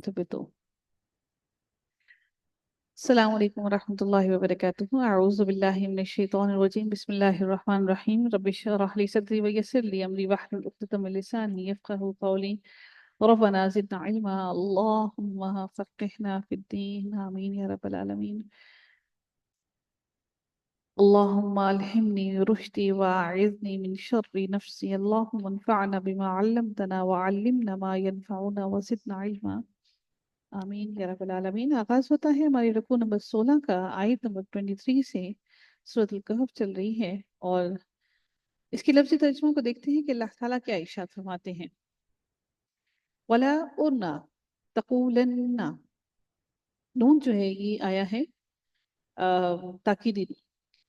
ثبتوا. السلام علیکم ورحمۃ اللہ وبرکاتہ. اعوذ باللہ من الشیطان الرجیم. بسم اللہ الرحمن الرحیم. رب اشرح لی صدری ویسر لی امری واحلل عقدۃ من لسانی یفقهوا قولی. ربنا زدنا علما اللهم فقهنا في الدين. آمین یا رب العالمین. اللهم الہمنی رشدی واعذنی من شر نفسی. اللهم انفعنا بما علمتنا وعلمنا ما ينفعنا وزدنا علما. آمین یا رب العالمین. آغاز ہوتا ہے ہماری رکوع نمبر 16 کا. آیت نمبر 23 سے سورۃ الکہف چل رہی ہے، اور اس کے لفظی ترجمہ کو دیکھتے ہیں کہ اللہ تعالیٰ کیا ارشاد فرماتے ہیں. وَلَا أُرْنَا تَقُولَنَّ. نون جو ہے یہ آیا ہے تاکیدی.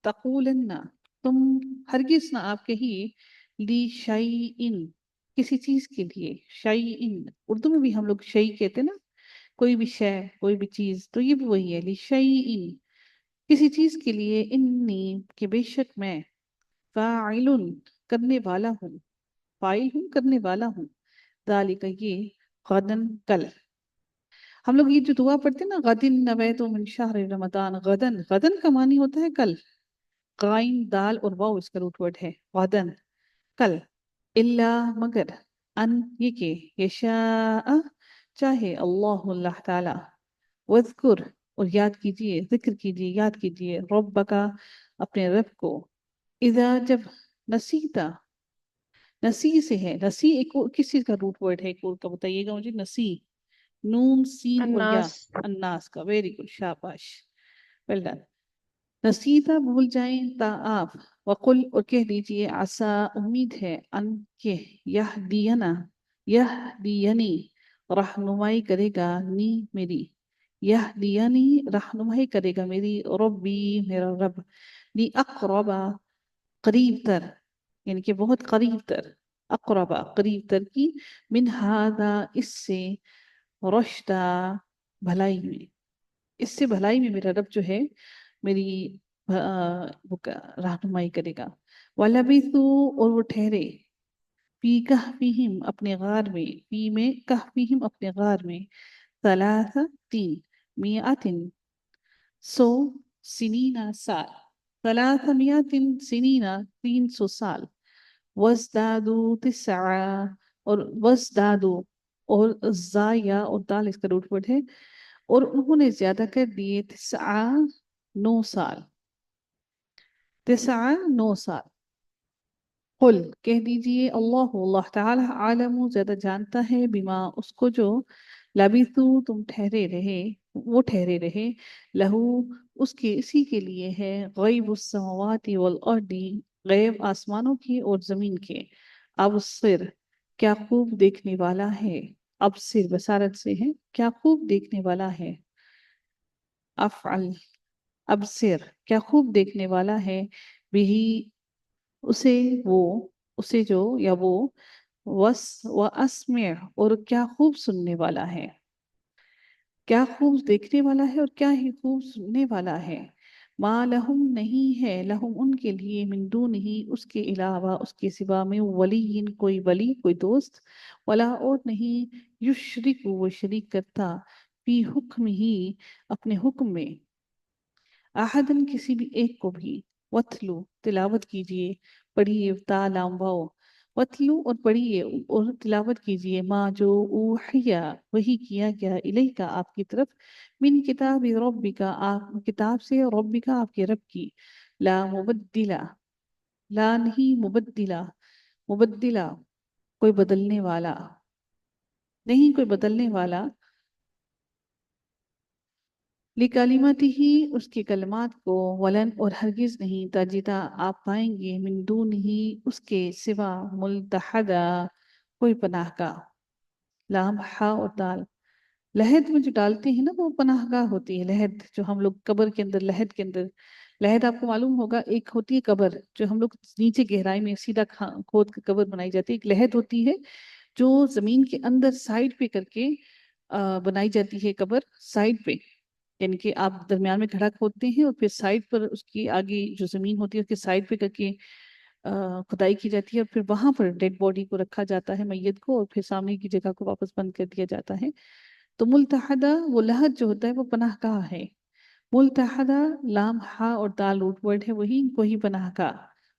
تَقُولَنَّ، تم ہرگز نہ آپ کہیے، لی شیئن، کسی چیز کے لیے. شیئن اردو میں بھی ہم لوگ شیء کہتے ہیں نا، کوئی بھی شے، کوئی بھی چیز، تو یہ بھی وہی ہے. لشیء، کسی چیز کے لیے. انی، کہ بے شک میں. فاعل، کرنے والا ہوں. فاعل ہوں، کرنے والا ہوں. ذالک، یہ. غدن، کل. ہم لوگ یہ جو دعا پڑھتے ہیں نا، غدن نویت من شہر رمضان. غدن، غدن کا معنی ہوتا ہے کل. قائن، دال اور واو اس کا روٹ ورڈ ہے. غدن، کل. الا، مگر. ان، یہ کہ. یشاء، چاہے. اللہ تعالی. وَاذْكُرْ، اور یاد کیجئے، ذکر کیجئے، یاد کیجئے. رَبَّكَ، اپنے رب کو. اذا، جب. نسیتا، نسی سے ہے. نسی ایک کس چیز کا روٹ ورڈ ہے، ایک اور کا بتائیے گا مجھے. نسی، نون سین اور یا. الناس. الناس کا. ویری گڈ، شاباش، ویل ڈن. نسیتا، بھول جائیں تا آپ. وقل، اور کہہ دیجئے. عسا، امید ہے. ان کہ. یہدینہ، یہدینی، رہنمائی کرے گا. نی، میری. یہدینی، رہنمائی کرے گا میری. ربی، میرا رب. لی اقربا، قریب تر، یعنی کہ بہت قریب تر. اقربا، قریب تر کی. من ہذا، اس سے. رشدا، بھلائی میں. اس سے بھلائی میں میرا رب جو ہے میری رہنمائی کرے گا. وَلَبِثُوا، اور وہ ٹھہرے. فی کہفہم، اپنے غار میں. فی میں، کہفہم، اپنے غار میں. ثلاث، تین. میعت، 100. سنینا، سال. 300 سنین، 300 سال. وَازْدَادُوا تِسْعًا، اور وَازْدَادُوا، اور زا یا اور دال اس کا روٹ ورڈ ہے. اور انہوں نے زیادہ کر دیے. 9، 9 سال. 9 سال. قل، کہہ دیجئے. اللہ تعالی. عالم، زیادہ جانتا ہے. بما، اس کو جو. لبثو، تم ٹھہرے رہے، وہ ٹھہرے رہے. لہو، اس کے، اسی کے لیے ہے. غیب السماوات والارض، غیب آسمانوں کی اور زمین کے. ابصر، کیا خوب دیکھنے والا ہے. ابصر بصارت سے ہے، کیا خوب دیکھنے والا ہے. افعل، ابصر، کیا خوب دیکھنے والا ہے. بہی، اسے، وہ، اسے جو یا وہ. وَأَسْمِعْ، اور کیا خوب سننے والا ہے. کیا خوب دیکھنے والا ہے اور کیا ہی خوب سننے والا ہے. ما لہم، نہیں ہے. لہم، ان کے لیے. من دونہ، اس کے علاوہ، اس کے سوا میں. ولی، کوئی ولی، کوئی دوست. ولا، اور نہیں. یشرک، وہ شریک کرتا. فی حکم ہی، اپنے حکم میں. احدن، کسی بھی ایک کو بھی. وَاتْلُو، تلاوت کیجئے، پڑھیے. تا، لام، واو. وَاتْلُو، اور پڑھیے اور تلاوت کیجئے. ما، جو. اوحیا، وہی کیا گیا. الیک، آپ کی طرف. من کتاب ربک، آپ کتاب سے. ربک، آپ کے رب کی. لا مبدلا، لا نہیں. مبدلا، مبدلا، کوئی بدلنے والا. نہیں کوئی بدلنے والا. لکلماتہ، اس کے کلمات کو. ولن، اور ہرگز نہیں. تجدہ، آپ پائیں گے. من دونہ، اس کے سوا. ملتحدا، کوئی پناہ گاہ. لام، ہا اور دال. لحد میں جو ڈالتے ہیں نا وہ پناہ گاہ ہوتی ہے. لحد جو ہم لوگ قبر کے اندر، لحد کے اندر. لحد آپ کو معلوم ہوگا ایک ہوتی ہے قبر جو ہم لوگ نیچے گہرائی میں سیدھا کھود کے قبر بنائی جاتی ہے. ایک لحد ہوتی ہے جو زمین کے اندر سائڈ پہ کر کے بنائی جاتی ہے قبر. سائڈ پہ، یعنی کہ آپ درمیان میں کھڑا کھودتے ہیں اور پھر سائڈ پر اس کی آگے جو زمین ہوتی ہے اس کے سائڈ پہ کر کے کھدائی کی جاتی ہے، اور پھر وہاں پر ڈیڈ باڈی کو رکھا جاتا ہے، میت کو، اور پھر سامنے کی جگہ کو واپس بند کر دیا جاتا ہے. تو ملتحدہ وہ لحد جو ہوتا ہے وہ پناہ گاہ ہے. ملتحدہ لام ہا اور دال روٹ ورڈ ہے، وہی پناہ گاہ.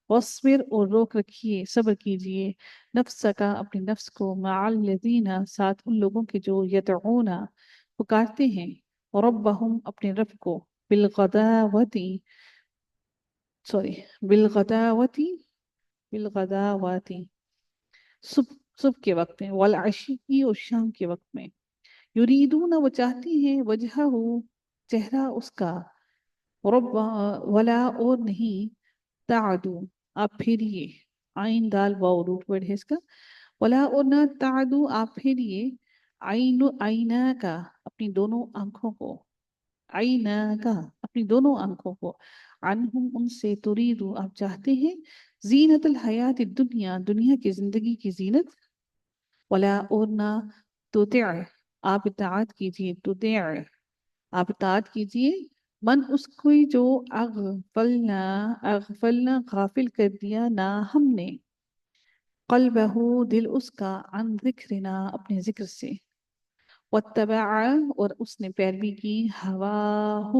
وَاصْبِرْ اور روک رکھیے، صبر کیجئے، نفس کا اپنے نفس کو، مع الذین ساتھ ان لوگوں کے جو یدعون پکارتے ہیں، ربہم اپنے رب کو، بالغداوتی بالغداوتی بالغداوتی صبح کے وقت میں، والعشی اور شام کے وقت میں. یریدون وہ چاہتی ہیں، وجہہ چہرہ اس کا، رب ولا اور نہیں، تعدو آپ پھیریے، آئین دال واو روٹ ورڈ ہے اس کا، ولا اور نہ تعدو آپ پھیریے، آئینہ کا اپنی دونوں آنکھوں کو، آئینہ کا اپنی دونوں آنکھوں کو، عنہم ان سے، تریدو آپ چاہتے ہیں، زینت الحیات الدنیا دنیا کی زندگی کی زینت، ولا اور نہ تطع آپ اطاعت کیجیے، تطع آپ اطاعت کیجیے، من اس کو جو اغفلنا غافل کر دیا نہ ہم نے، قلبہ دل اس کا، عن ذکرنا اپنے ذکر سے، واتبع اور اس نے پیروی کی، ہواہ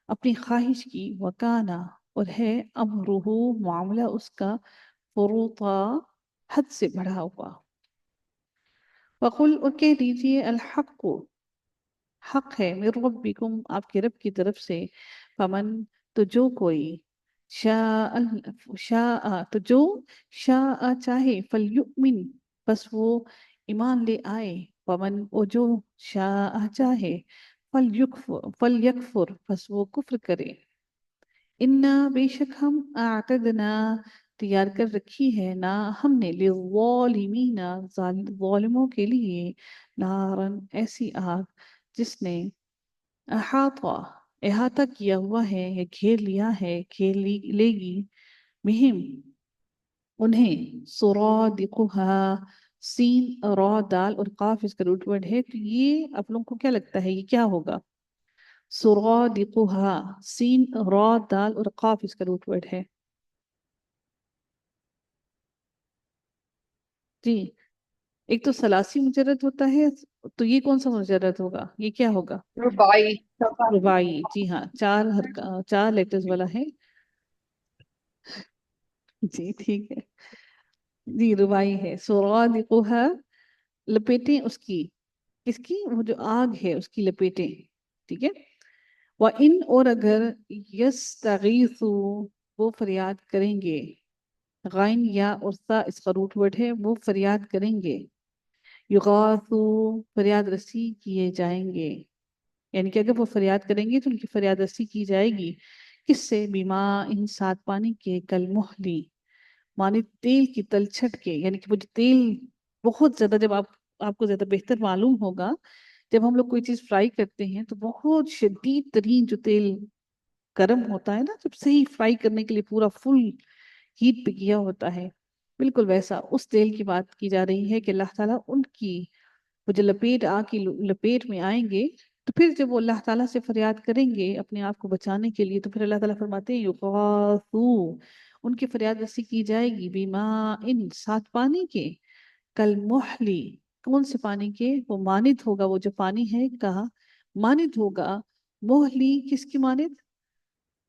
اپنی خواہش کی، وکانا اور ہے، امرہ معاملہ اس کا، فروطا حد سے بڑھا ہوا. وقل اور کہہ دیجئے، الحق حق ہے، من ربکم آپ کے رب کی طرف سے، فمن تو جو کوئی، شاء تو جو شاء چاہے، فلیؤمن بس وہ ایمان لے آئے، ومن اور جو شاء چاہے، فلیکفر بس وہ کفر کرے. انا بے شک ہم، اعتدنا تیار کر رکھی ہے نا ہم نے، للظالمین ظالموں کے لیے، نارن ایسی آگ جس نے احاطہ کیا ہوا ہے یا گھیر لیا ہے، گھیر لے گی، مہم انہیں، سرادقها سین را دال اور قاف اس کا روٹ ورڈ ہے. تو یہ آپ لوگوں کو کیا لگتا ہے یہ کیا ہوگا؟ سرادقها سین را دال اور قاف اس کا روٹ ورڈ ہے. جی ایک تو ثلاثی مجرد ہوتا ہے، تو یہ کون سا مجرد ہوگا؟ یہ کیا ہوگا؟ رباعی. رباعی. جی ہاں، چار لیٹرز والا ہے. جی ٹھیک ہے، جی رباعی ہے. سرادقها لپیٹیں اس کی، کس کی؟ وہ جو آگ ہے اس کی لپیٹیں. ٹھیک ہے. وَإِنْ اور اگر يَسْتَغِيثُوا وہ فریاد کریں گے، غائن یا اور سا اس کا روٹ ورڈ ہے، وہ فریاد کریں گے، یغاثوا فریاد رسی کیے جائیں گے، یعنی کہ اگر وہ فریاد کریں گے تو ان کی فریاد رسی کی جائے گی. کس سے؟ بیما ان سات پانی کے، کل محلی مانے تیل کی تلچھٹ کے، یعنی کہ وہ جو تیل بہت زیادہ، جب آپ کو زیادہ بہتر معلوم ہوگا، جب ہم لوگ کوئی چیز فرائی کرتے ہیں تو بہت شدید ترین جو تیل گرم ہوتا ہے نا، جب صحیح فرائی کرنے کے لیے پورا فل ہیٹ پہ کیا ہوتا ہے، بالکل ویسا اس تیل کی بات کی جا رہی ہے کہ اللہ تعالیٰ ان کی وہ جو لپیٹ میں آئیں گے، تو پھر جب وہ اللہ تعالیٰ سے فریاد کریں گے اپنے آپ کو بچانے کے لیے، تو پھر اللہ تعالیٰ فرماتے ہیں یغاثوا ان کی فریاد رسی کی جائے گی، بیما ان ساتھ پانی کے، کل محلی کون سے پانی کے؟ وہ مانند ہوگا، وہ جو پانی ہے کہا مانند ہوگا، محلی کس کی مانند؟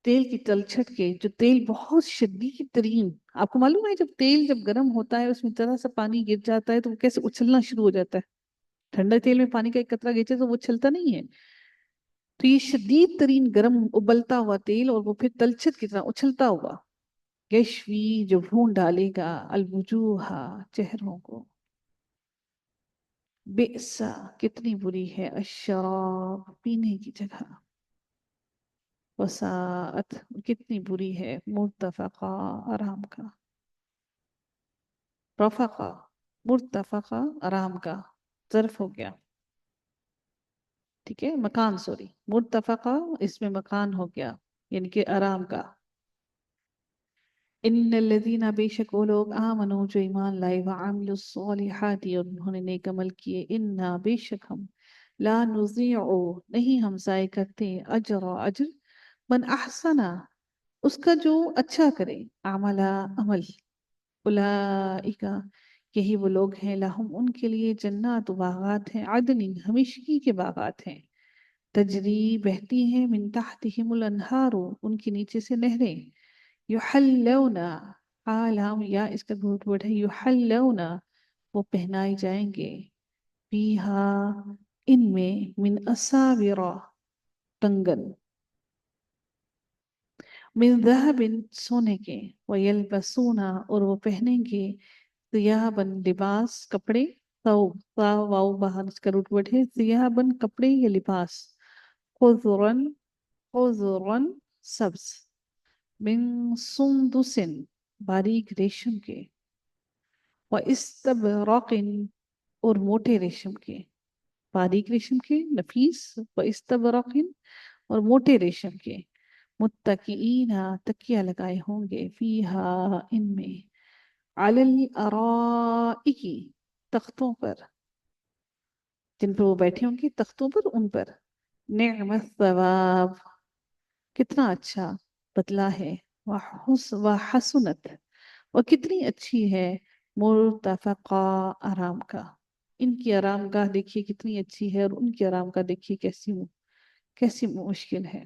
تیل کی تلچھٹ کے، جو تیل بہت شدید ترین، آپ کو معلوم ہے جب تیل جب گرم ہوتا ہے اس میں ذرا سا پانی گر جاتا ہے تو وہ کیسے اچھلنا شروع ہو جاتا ہے. ٹھنڈے تیل میں پانی کا ایک قطرہ گرے تو وہ اچھلتا نہیں ہے. تو یہ شدید ترین گرم ابلتا ہوا تیل، اور وہ پھر تلچھٹ کی طرح اچھلتا ہوا، یشوی جو بھون ڈالے گا، الوجوہ چہروں کو، بئسا کتنی بری ہے، الشراب پینے کی جگہ، وساعت کتنی بری ہے، مرتفقہ آرام کا، رفقہ مرتفقہ آرام کا ظرف ہو گیا. ٹھیک ہے، مکان سوری، مرتفقہ اس میں مکان ہو گیا یعنی کہ آرام کا. ان الذین بے شک وہ لوگ، آمنوا جو ایمان لائے، وعملوا الصالحات اور انہوں نے نیک عمل کیے، انا بے شک ہم، لا نضیع نہیں ہم ضائع کرتے، اجر من احسن اس کا جو اچھا کرے، عمل، اولئک یہی وہ لوگ ہیں لہم ان کے لیے جنات و باغات ہیں عدن ہمیشگی کے باغات ہیں تجری بہتی ہیں من تحتہم الانہار ان کے نیچے سے نہریں یحلون حال یا اس کا گھوٹ ورڈ ہے یحلون وہ پہنائے جائیں گے فیہا ان میں من اساور کنگن من ذہب سونے کے ویلبسون اور وہ پہنیں گے ثیابن لباس کپڑے ثوب ثا واو باہر اس کا روٹ ورڈ ہے ثیابن کپڑے یا لباس خضرن خضرن سبز من سندس باریک ریشم کے واستبرق اور موٹے ریشم کے باریک ریشم کے نفیس واستبرق اور موٹے ریشم کے متکئین تکیہ لگائے ہوں گے فیہا ان میں علی الارائک تختوں پر جن پر وہ بیٹھے ہوں گے تختوں پر ان پر نعم الثواب کتنا اچھا بدلہ ہے وحسنت اور کتنی اچھی ہے مرتفقہ آرام کا ان کی آرام گاہ دیکھیے کتنی اچھی ہے اور ان کی آرام گاہ دیکھیے کیسی مشکل ہے